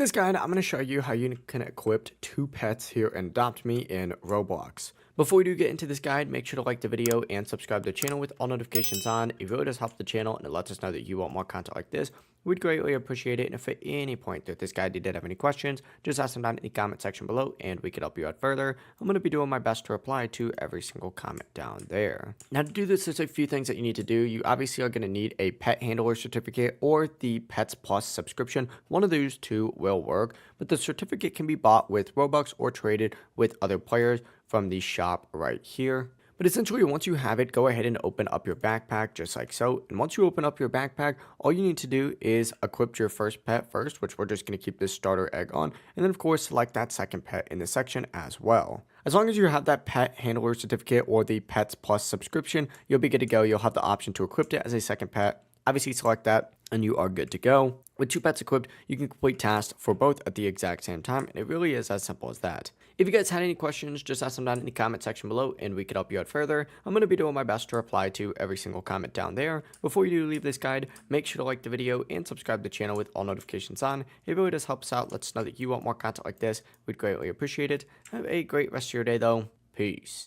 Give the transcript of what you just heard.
this guide, I'm going to show you how you can equip 2 pets here in Adopt Me in Roblox. Before we do get into this guide, make sure to like the video and subscribe to the channel with all notifications on. It really does help the channel and it lets us know that you want more content like this. We'd greatly appreciate it. And if at any point through this guide you did have any questions, just ask them down in the comment section below and we could help you out further. I'm going to be doing my best to reply to every single comment down there. Now to do this, there's a few things that you need to do. You obviously are going to need a pet handler certificate or the Pets Plus subscription. One of those two will work, but the certificate can be bought with Robux or traded with other players from the shop right here. But essentially, once you have it, go ahead and open up your backpack just like so. And once you open up your backpack, all you need to do is equip your first pet first, which we're just going to keep this starter egg on. And then, of course, select that second pet in the section as well. As long as you have that pet handler certificate or the Pets Plus subscription, you'll be good to go. You'll have the option to equip it as a second pet. Obviously, select that and you are good to go. With 2 pets equipped, you can complete tasks for both at the exact same time, and it really is as simple as that. If you guys had any questions, just ask them down in the comment section below, and we could help you out further. I'm going to be doing my best to reply to every single comment down there. Before you do leave this guide, make sure to like the video and subscribe to the channel with all notifications on. It really does help us out. Let us know that you want more content like this. We'd greatly appreciate it. Have a great rest of your day, though. Peace.